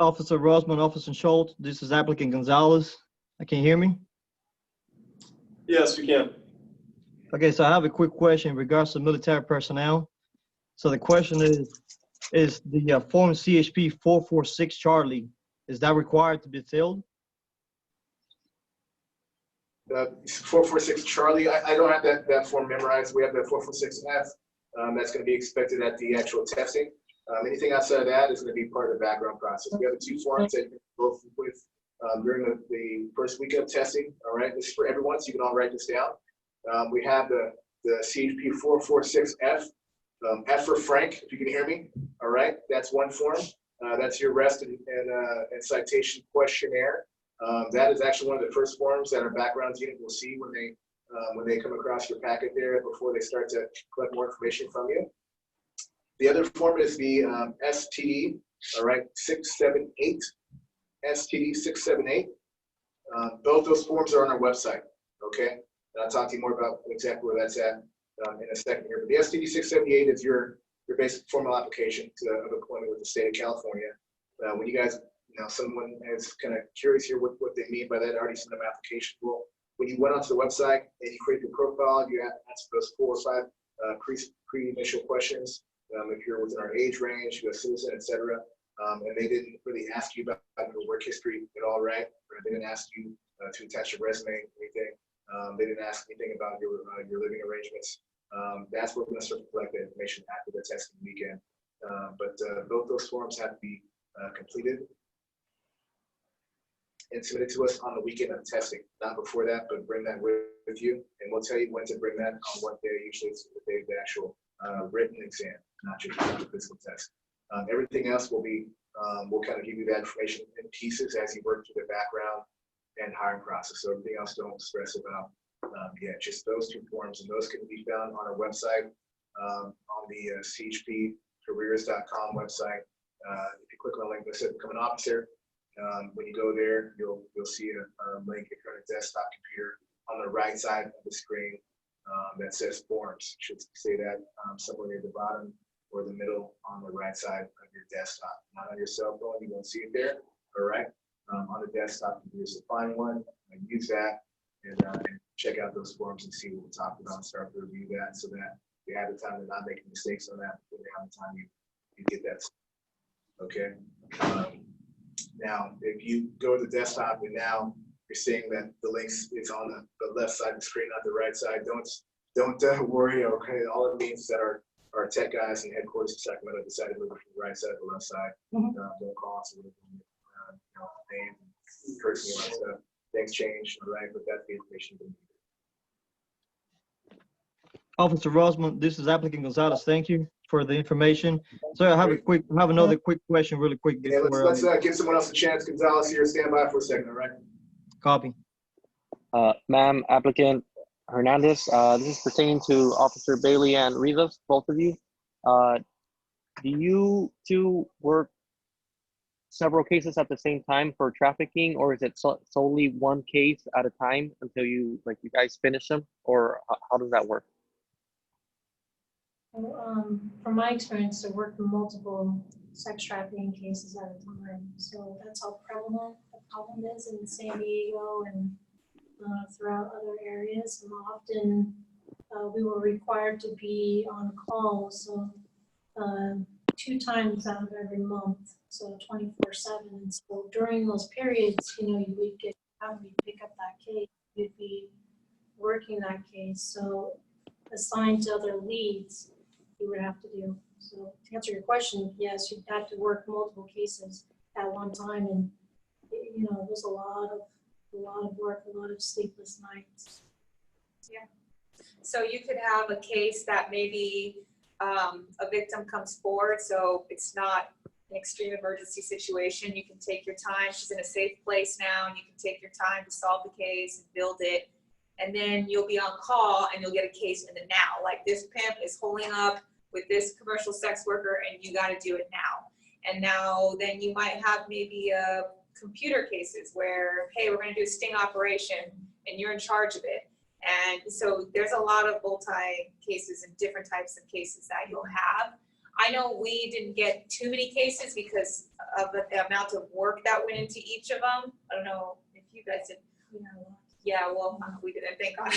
S12: Officer Rosman, Officer Schultz, this is applicant Gonzalez. Can you hear me?
S3: Yes, we can.
S12: Okay, so I have a quick question in regards to military personnel. So the question is the form CHP 446 Charlie, is that required to be filled?
S2: 446 Charlie, I don't have that form memorized. We have the 446F. That's going to be expected at the actual testing. Anything outside of that is going to be part of the background process. We have the two forms that you can go with during the first week of testing. All right, this is for everyone, so you can all write this down. We have the CHP 446F. F for Frank, if you can hear me. All right, that's one form. That's your arrest and citation questionnaire. That is actually one of the first forms that our background unit will see when they come across your packet there before they start to collect more information from you. The other form is the STD, all right, 678, STD 678. Both those forms are on our website, okay? And I'll talk to you more about exactly where that's at in a second here. But the STD 678 is your basic formal application of employment with the state of California. When you guys, someone is kind of curious here what they mean by that, I already sent them an application. Well, when you went onto the website and you create your profile, you answer those 4 or 5 pre-initial questions. If you're within our age range, you're a citizen, etc. And they didn't really ask you about your work history at all, right? Or they didn't ask you to attach your resume, anything. They didn't ask anything about your living arrangements. That's where we're going to start to collect the information after the testing weekend. But both those forms have to be completed and submitted to us on the weekend of testing, not before that, but bring that with you, and we'll tell you when to bring that on what day. Usually it's the day of the actual written exam, not just the physical test. Everything else will be, we'll kind of give you that information in pieces as you work through the background and hiring process. So everything else don't stress about. Just those 2 forms, and those can be found on our website, on the chpcareers.com website. If you click on the link that says become an officer, when you go there, you'll see a link if you're on a desktop computer on the right side of the screen that says forms. It should say that somewhere near the bottom or the middle on the right side of your desktop. Not on your cell phone, you won't see it there. All right. On the desktop, you can just find one and use that and check out those forms and see what we talked about and start to review that so that you have the time to not make mistakes on that before the time you get that. Okay. Now, if you go to the desktop and now you're seeing that the link is on the left side of the screen, not the right side, don't worry. Okay, all it means is that our tech guys and headquarters in Sacramento decided to move from the right side to the left side. Don't call us and encourage me a lot of stuff. Things change, all right, but that's the information we need.
S12: Officer Rosman, this is applicant Gonzalez. Thank you for the information. So I have another quick question really quick before.
S2: Let's give someone else a chance. Gonzalez here, stand by for a second, all right?
S12: Copy.
S13: Ma'am, applicant Hernandez, this is pertaining to Officer Bailey and Rivas, both of you. Do you two work several cases at the same time for trafficking, or is it solely one case at a time until you guys finish them, or how does that work?
S4: From my experience, I worked in multiple sex trafficking cases at a time, so that's how prevalent the problem is in San Diego and throughout other areas. And often we were required to be on call, so 2 times out of every month, so 24/7. And so during those periods, you would get how we pick up that case, you'd be working that case. So assigned to other leads, you would have to do. So to answer your question, yes, you'd have to work multiple cases at one time, and you know, there's a lot of work, a lot of sleepless nights.
S5: Yeah. So you could have a case that maybe a victim comes forward, so it's not an extreme emergency situation. You can take your time. She's in a safe place now, and you can take your time to solve the case and build it. And then you'll be on call, and you'll get a case in the now. Like, this pimp is holding up with this commercial sex worker, and you got to do it now. And now then you might have maybe computer cases where, hey, we're going to do a sting operation, and you're in charge of it. And so there's a lot of multi cases and different types of cases that you'll have. I know we didn't get too many cases because of the amount of work that went into each of them. I don't know if you guys did. Yeah, well, we didn't, thank God.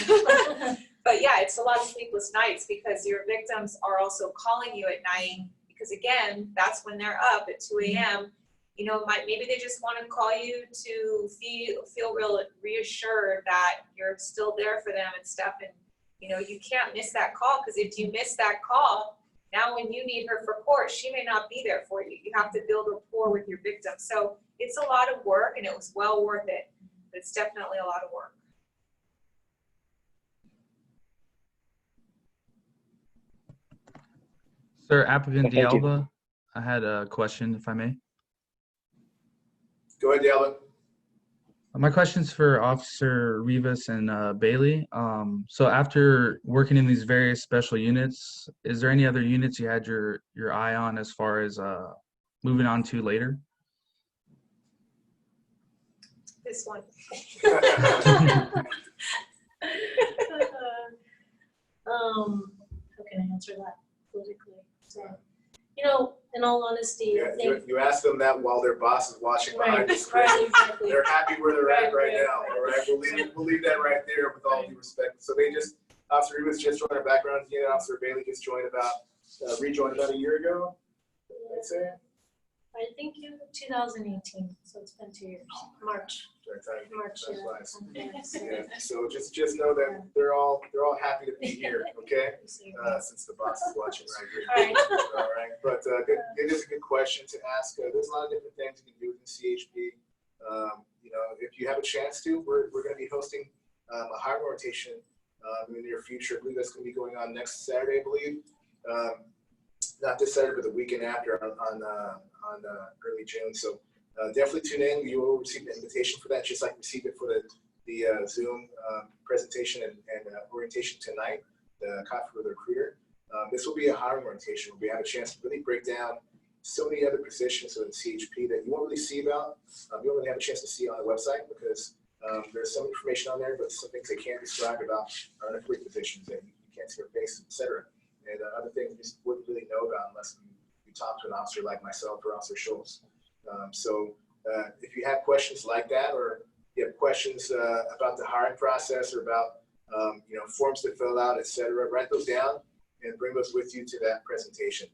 S5: But yeah, it's a lot of sleepless nights because your victims are also calling you at night because, again, that's when they're up at 2 a.m. You know, maybe they just want to call you to feel real reassured that you're still there for them and stuff. And, you know, you can't miss that call, because if you miss that call, now when you need her for court, she may not be there for you. You have to build rapport with your victim. So it's a lot of work, and it was well worth it. But it's definitely a lot of work.
S14: Sir, applicant
S10: Thank you.
S14: Dialba, I had a question, if I may.
S2: Go ahead, Dylan.
S14: My question's for Officer Rivas and Bailey. So after working in these various special units, is there any other units you had your eye on as far as moving on to later?
S5: This one.
S4: How can I answer that politically? So, you know, in all honesty, I think,
S2: You ask them that while their boss is watching behind
S4: right,
S2: the screen.
S4: right, exactly.
S2: They're happy where they're at right
S4: Right,
S2: now. All right, we'll leave that right there with all due respect. So Officer Rivas just joined our background unit. Officer Bailey just joined rejoined about a year ago, I'd say.
S4: I think in 2018, so it's been 2 years. March. March,
S2: Yeah. So just know that they're all happy to be here. Okay. Since the boss is watching right here. All right. But it is a good question to ask. There's a lot of different things you can do with the CHP. You know, if you have a chance to, we're going to be hosting a hiring orientation in the near future. I believe that's going to be going on next Saturday, I believe. Not this Saturday, but the weekend after on early June. So definitely tune in. You will receive an invitation for that, just like we received it for the Zoom presentation and orientation tonight, the Coffee with the Recruiter. This will be a hiring orientation where we have a chance to really break down so many other positions within CHP that you won't really see about. You won't really have a chance to see on the website because there's some information on there, but some things they can't describe about unaffiliated positions that you can't see their faces, etc. And other things we just wouldn't really know about unless we talk to an officer like myself or Officer Schultz. So if you have questions like that, or you have questions about the hiring process or about you know, forms to fill out, etc., write those down and bring those with you to that presentation.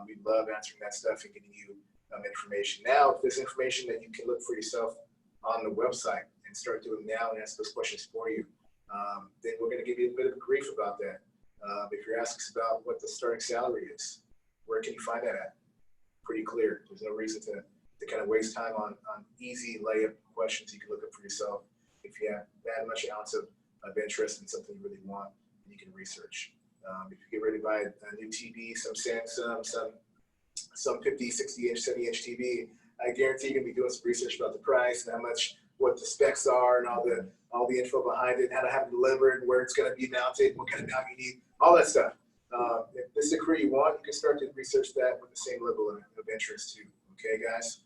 S2: We love answering that stuff and getting you information. Now, if there's information that you can look for yourself on the website and start doing now and answer those questions for you, then we're going to give you a bit of grief about that. If you're asking us about what the starting salary is, where can you find that at? Pretty clear. There's no reason to kind of waste time on easy layup questions you can look up for yourself. If you have that much ounce of interest in something you really want, you can research. If you get ready to buy a new TV, some Samsung, some 50, 60 inch, 70 inch TV, I guarantee you're gonna be doing some research about the price and how much, what the specs are and all the info behind it, how to have it delivered, where it's gonna be mounted, what kind of mount you need, all that stuff. If this is a career you want, you can start to research that with the same level of interest too. Okay, guys?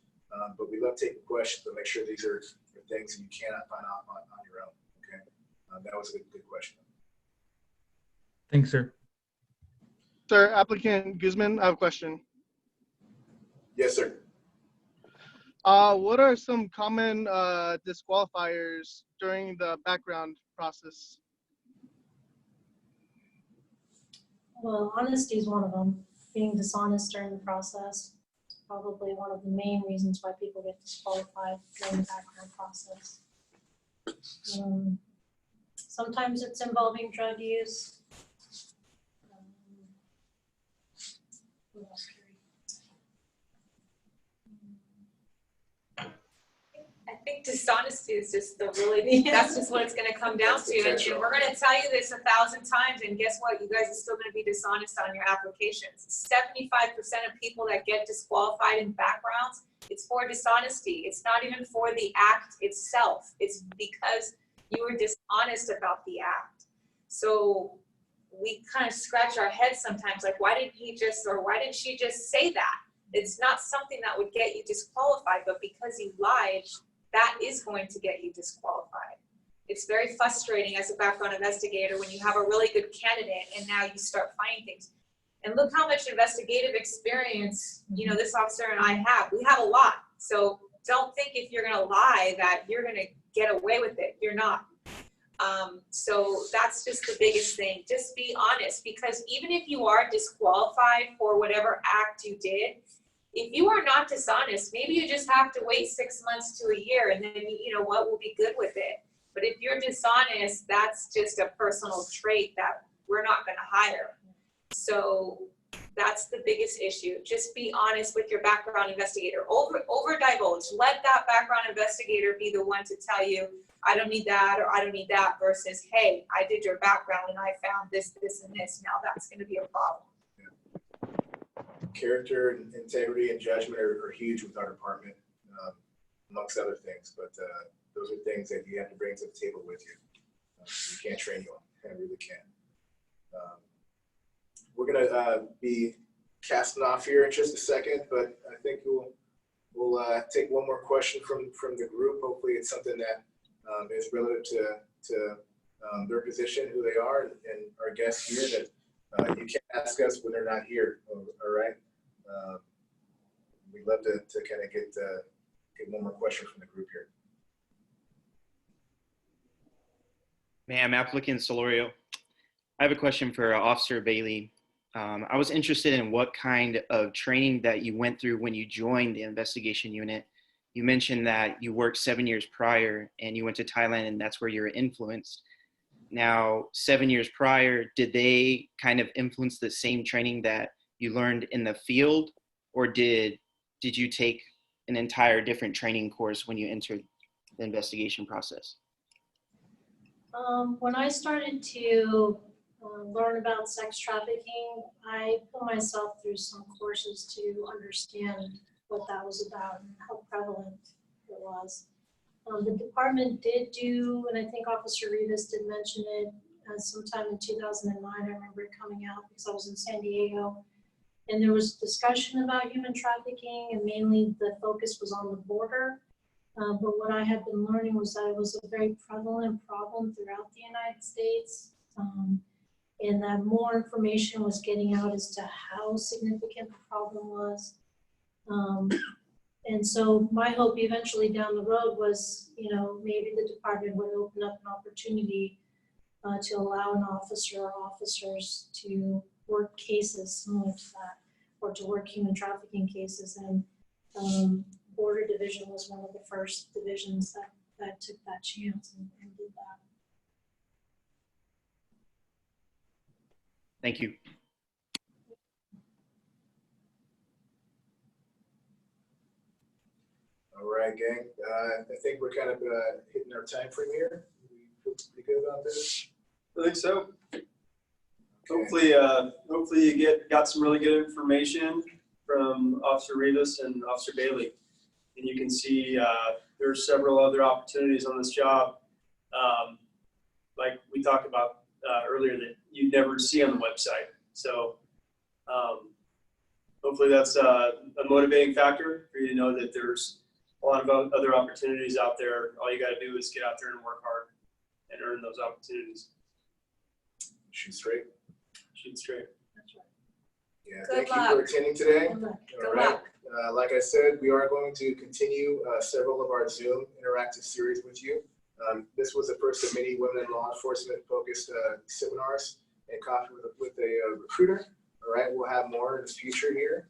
S2: But we love taking questions, but make sure these are things that you cannot find out on your own. Okay? That was a good question.
S14: Thanks, sir.
S8: Sir, applicant Guzman, I have a question.
S2: Yes, sir.
S8: What are some common disqualifiers during the background process?
S4: Well, honesty is one of them. Being dishonest during the process is probably one of the main reasons why people get disqualified during the background process. Sometimes it's involving drug use. What else, Carrie?
S5: dishonesty is just the really, that's just what it's gonna come down to. And we're gonna tell you this 1,000 times, and guess what? You guys are still gonna be dishonest on your applications. 75% of people that get disqualified in backgrounds, it's for dishonesty. It's not even for the act itself. It's because you were dishonest about the act. So we kind of scratch our heads sometimes, like, why did he just, or why did she just say that? It's not something that would get you disqualified, but because you lied, that is going to get you disqualified. It's very frustrating as a background investigator when you have a really good candidate and now you start finding things. And look how much investigative experience, you know, this officer and I have. We have a lot. So don't think if you're gonna lie that you're gonna get away with it. You're not. So that's just the biggest thing. Just be honest, because even if you are disqualified for whatever act you did, if you are not dishonest, maybe you just have to wait 6 months to a year, and then, you know what, we'll be good with it. But if you're dishonest, that's just a personal trait that we're not going to hire. So that's the biggest issue. Just be honest with your background investigator. Over divulge. Let that background investigator be the one to tell you, I don't need that, or I don't need that, versus, hey, I did your background and I found this, this, and this. Now that's going to be a problem.
S2: Character, and integrity, and judgment are huge with our department, amongst other things. But those are things that you have to bring to the table with you. You can't train you on. I really can't. We're gonna be casting off here in just a second, but I think we'll take one more question from the group. Hopefully, it's something that is relative to their position, who they are, and our guests here. That you can't ask us when they're not here. All right. We'd love to kind of get one more question from the group here.
S15: Ma'am, applicant Solorio. I have a question for Officer Bailey. I was interested in what kind of training that you went through when you joined the investigation unit. You mentioned that you worked 7 years prior and you went to Thailand and that's where you were influenced. Now, 7 years prior, did they kind of influence the same training that you learned in the field, or did you take an entire different training course when you entered the investigation process?
S4: When I started to learn about sex trafficking, I put myself through some courses to understand what that was about and how prevalent it was. The department did do, and I think Officer Rivas did mention it, sometime in 2009, I remember it coming out because I was in San Diego. And there was discussion about human trafficking, and mainly the focus was on the border. But what I had been learning was that it was a very prevalent problem throughout the United States, and that more information was getting out as to how significant the problem was. And so my hope eventually down the road was, you know, maybe the department would open up an opportunity to allow an officer or officers to work cases similar to that, or to work human trafficking cases. And Border Division was one of the first divisions that took that chance and did that.
S15: Thank you.
S2: All right, gang. I think we're kind of hitting our time frame here. We feel pretty good about this.
S3: I think so. Okay. Hopefully you got some really good information from Officer Rivas and Officer Bailey. And you can see there are several other opportunities on this job, like we talked about earlier, that you'd never see on the website. So hopefully that's a motivating factor for you to know that there's a lot of other opportunities out there. All you got to do is get out there and work hard and earn those opportunities.
S2: Shoot straight.
S3: Shoot straight.
S4: That's right.
S2: Yeah,
S5: Good
S2: thank you for attending today.
S5: Good luck.
S2: Like I said, we are going to continue several of our Zoom interactive series with you. This was the first of many women in law enforcement focused seminars and coffee with a recruiter. All right, we'll have more in the future here.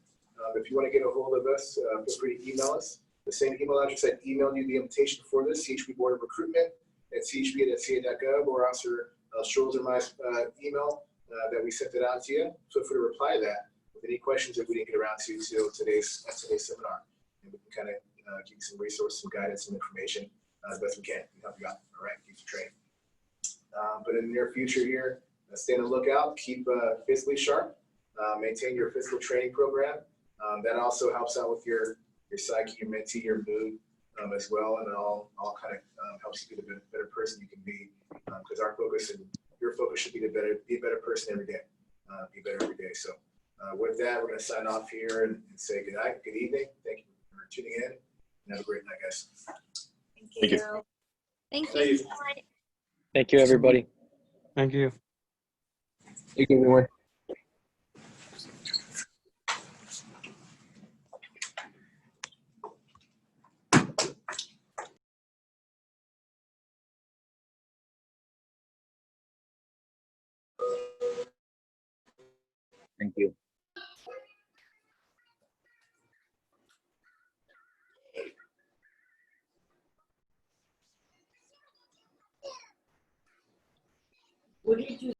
S2: If you want to get a hold of us, feel free to email us. The same email address that emailed you the invitation for this, CHP Border Recruitment at chp@ca.gov, or Officer Schultz or my email that we sent it out to you. Feel free to reply to that with any questions that we didn't get around to today's seminar. And we can kind of give you some resources, some guidance, some information as best we can and help you out. All right, keep you trained. But in the near future here, stay on the lookout, keep physically sharp, maintain your physical training program. That also helps out with your psyche, your mentee, your mood as well, and it all kind of helps you be the better person you can be. Because our focus and your focus should be to be a better person every day, be better every day. So with that, we're going to sign off here and say good night, good evening. Thank you for tuning in, and have a great night, guys.
S10: Thank you.
S11: Thank
S3: Thank
S11: you.
S3: you.
S13: Thank you, everybody.
S6: Thank you.
S13: Thank you, everyone. Thank you.